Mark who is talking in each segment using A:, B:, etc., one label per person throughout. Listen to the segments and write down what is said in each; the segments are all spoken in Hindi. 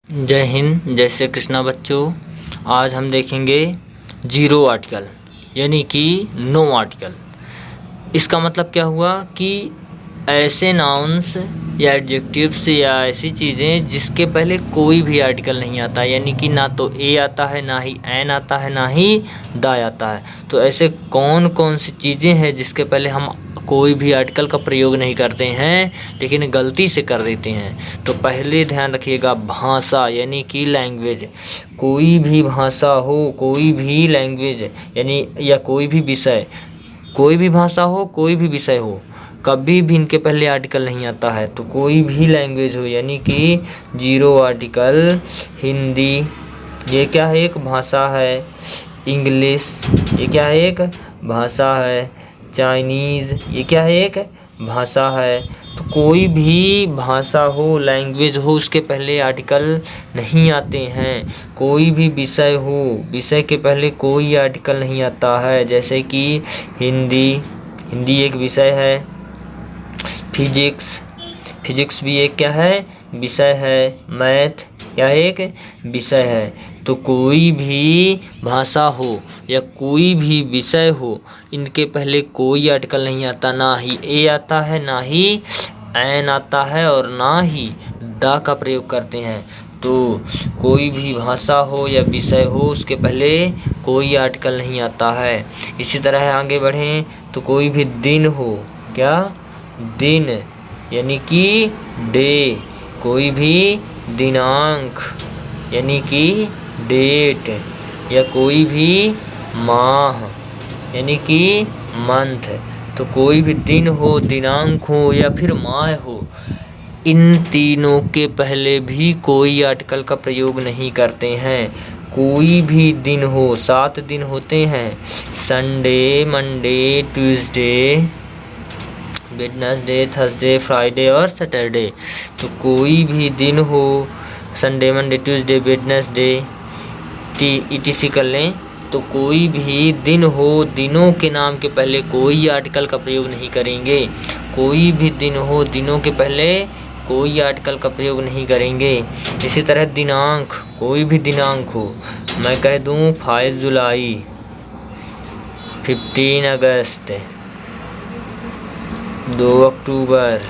A: जय हिंद, जय श्री कृष्णा बच्चों। आज हम देखेंगे जीरो आर्टिकल यानी कि नो आर्टिकल। इसका मतलब क्या हुआ कि ऐसे नाउन्स या एडजेक्टिव्स या ऐसी चीज़ें जिसके पहले कोई भी आर्टिकल नहीं आता, यानी कि ना तो ए आता है, ना ही एन आता है, ना ही दा आता है। तो ऐसे कौन कौन सी चीज़ें हैं जिसके पहले हम कोई भी आर्टिकल का प्रयोग नहीं करते हैं लेकिन गलती से कर देते हैं। तो पहले ध्यान रखिएगा, भाषा यानी कि लैंग्वेज। कोई भी भाषा हो, कोई भी लैंग्वेज यानी या कोई भी विषय, कोई भी भाषा हो, कोई भी विषय हो, कभी भी इनके पहले आर्टिकल नहीं आता है। तो कोई भी लैंग्वेज हो यानी कि जीरो आर्टिकल। हिंदी ये क्या है, एक भाषा है। इंग्लिश ये क्या है, एक भाषा है। चाइनीज़ ये क्या है, एक भाषा है। तो कोई भी भाषा हो, लैंग्वेज हो, उसके पहले आर्टिकल नहीं आते हैं। कोई भी विषय हो, विषय के पहले कोई आर्टिकल नहीं आता है। जैसे कि हिंदी एक विषय है। फिजिक्स भी एक क्या है, विषय है। मैथ क्या एक विषय है। तो कोई भी भाषा हो या कोई भी विषय हो, इनके पहले कोई आर्टिकल नहीं आता। ना ही ए आता है, ना ही एन आता है, और ना ही दा का प्रयोग करते हैं। तो कोई भी भाषा हो या विषय हो, उसके पहले कोई आर्टिकल नहीं आता है। इसी तरह आगे बढ़ें तो कोई भी दिन हो, क्या दिन यानी कि डे। कोई भी दिनांक यानी कि डेट, या कोई भी माह यानी कि मंथ। तो कोई भी दिन हो, दिनांक हो या फिर माह हो, इन तीनों के पहले भी कोई आर्टिकल का प्रयोग नहीं करते हैं। कोई भी दिन हो, 7 दिन होते हैं, Sunday, Monday, Tuesday, Wednesday, Thursday, Friday और सैटरडे। तो कोई भी दिन हो, Sunday, Monday, Tuesday, Wednesday, etc कर लें। तो कोई भी दिन हो, दिनों के नाम के पहले कोई आर्टिकल का प्रयोग नहीं करेंगे। कोई भी दिन हो, दिनों के पहले कोई आर्टिकल का प्रयोग नहीं करेंगे। इसी तरह दिनांक, कोई भी दिनांक हो, मैं कह दूँ 5 जुलाई, 15 अगस्त, 2 अक्टूबर,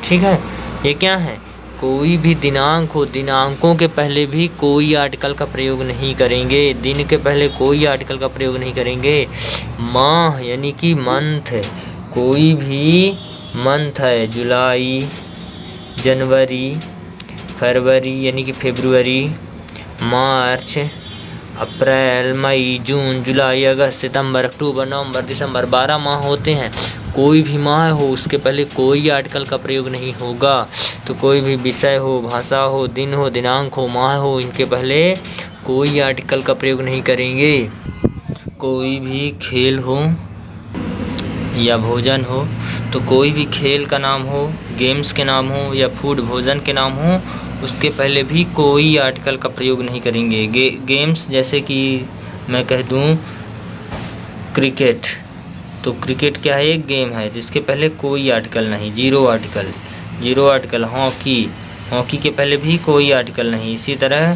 A: ठीक है। ये क्या है, कोई भी दिनांक हो, दिनांकों के पहले भी कोई आर्टिकल का प्रयोग नहीं करेंगे। दिन के पहले कोई आर्टिकल का प्रयोग नहीं करेंगे। माह यानी कि मंथ, कोई भी मंथ है, जुलाई, जनवरी, फरवरी यानी कि फरवरी, मार्च, अप्रैल, मई, जून, जुलाई, अगस्त, सितंबर, अक्टूबर, नवंबर, दिसंबर, 12 माह होते हैं। कोई भी माह हो, उसके पहले कोई आर्टिकल का प्रयोग नहीं होगा। तो कोई भी विषय हो, भाषा हो, दिन हो, दिनांक हो, माह हो, इनके पहले कोई आर्टिकल का प्रयोग नहीं करेंगे। कोई भी खेल हो या भोजन हो, तो कोई भी खेल का नाम हो, गेम्स के नाम हो या फूड भोजन के नाम हो, उसके पहले भी कोई आर्टिकल का प्रयोग नहीं करेंगे। गेम्स जैसे कि मैं कह दूं क्रिकेट, तो क्रिकेट क्या है, एक गेम है जिसके पहले कोई आर्टिकल नहीं, जीरो आर्टिकल। हॉकी के पहले भी कोई आर्टिकल नहीं। इसी तरह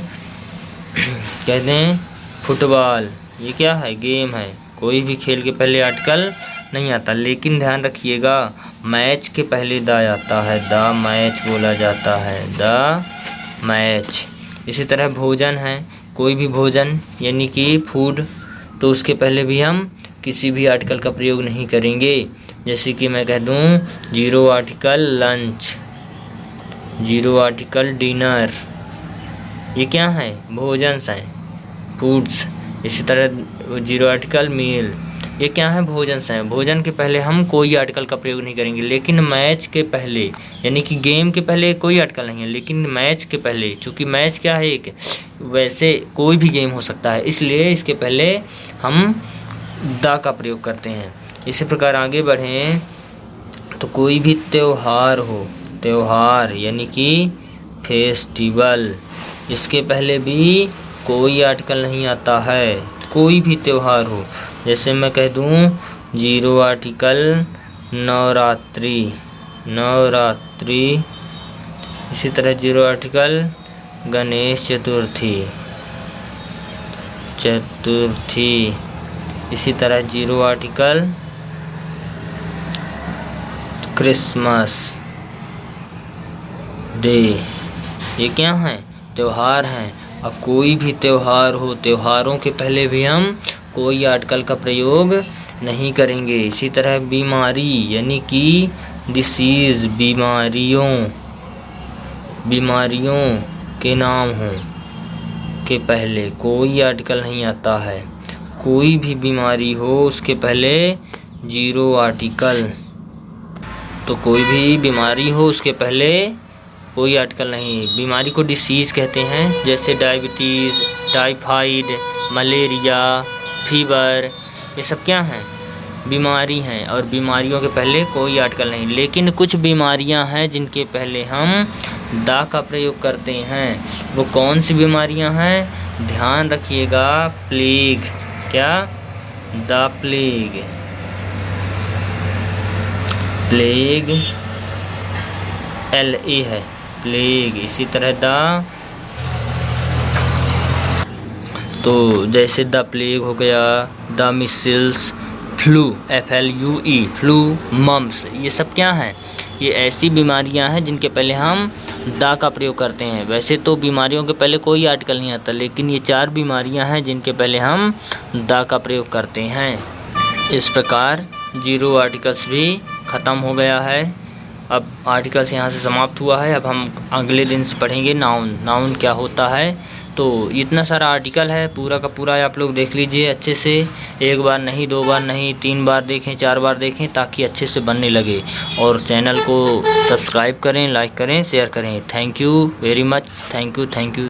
A: कह दें फुटबॉल, ये क्या है, गेम है, कोई भी खेल के पहले आर्टिकल नहीं आता। लेकिन ध्यान रखिएगा, मैच के पहले दा आता है, द मैच बोला जाता है, द मैच। इसी तरह भोजन है, कोई भी भोजन यानी कि फूड, तो उसके पहले भी हम किसी भी आर्टिकल का प्रयोग नहीं करेंगे। जैसे कि मैं कह दूं zero article lunch, zero article dinner, ये क्या है, भोजन हैं, फूड्स। इसी तरह जीरो आर्टिकल मील, ये क्या है, भोजन हैं। भोजन के पहले हम कोई आर्टिकल का प्रयोग नहीं करेंगे। लेकिन मैच के पहले यानी कि गेम के पहले कोई आर्टिकल नहीं है, लेकिन मैच के पहले, चूँकि मैच क्या है, एक वैसे कोई भी गेम हो सकता है, इसलिए इसके पहले हम दा का प्रयोग करते हैं। इसी प्रकार आगे बढ़ें तो कोई भी त्यौहार हो, त्यौहार यानी कि फेस्टिवल, इसके पहले भी कोई आर्टिकल नहीं आता है। कोई भी त्यौहार हो, जैसे मैं कह दूं जीरो आर्टिकल नवरात्रि, इसी तरह जीरो आर्टिकल गणेश चतुर्थी, इसी तरह 0 आर्टिकल क्रिसमस डे। ये क्या हैं? त्यौहार हैं। अब कोई भी त्यौहार हो, त्योहारों के पहले भी हम कोई आर्टिकल का प्रयोग नहीं करेंगे। इसी तरह बीमारी यानी कि डिसीज़, बीमारियों के नाम हों के पहले कोई आर्टिकल नहीं आता है। कोई भी बीमारी हो उसके पहले 0 आर्टिकल। तो कोई भी बीमारी हो उसके पहले कोई आर्टिकल नहीं। बीमारी को डिसीज़ कहते हैं, जैसे डायबिटीज़, टाइफाइड, मलेरिया, फीवर, ये सब क्या हैं? बीमारी हैं। और बीमारियों के पहले कोई आर्टिकल नहीं। लेकिन कुछ बीमारियां हैं जिनके पहले हम दा का प्रयोग करते हैं। वो कौन सी बीमारियां हैं? ध्यान रखिएगा। प्लेग, क्या? द प्लेग, LA है, प्लेग। इसी तरह तो जैसे द प्लेग हो गया, the measles, flu, FLUE, flu, mumps, ये सब क्या हैं? ये ऐसी बीमारियां हैं जिनके पहले हम दा का प्रयोग करते हैं। वैसे तो बीमारियों के पहले कोई आर्टिकल नहीं आता, लेकिन ये 4 बीमारियां हैं जिनके पहले हम दा का प्रयोग करते हैं। इस प्रकार 0 आर्टिकल्स भी ख़त्म हो गया है। अब आर्टिकल्स यहाँ से समाप्त हुआ है। अब हम अगले दिन से पढ़ेंगे नाउन क्या होता है। तो इतना सारा आर्टिकल है, पूरा का पूरा आप लोग देख लीजिए अच्छे से। 1 बार नहीं, 2 बार नहीं, 3 बार देखें, 4 बार देखें, ताकि अच्छे से बनने लगे। और चैनल को सब्सक्राइब करें, लाइक करें, शेयर करें। Thank you very much. Thank you.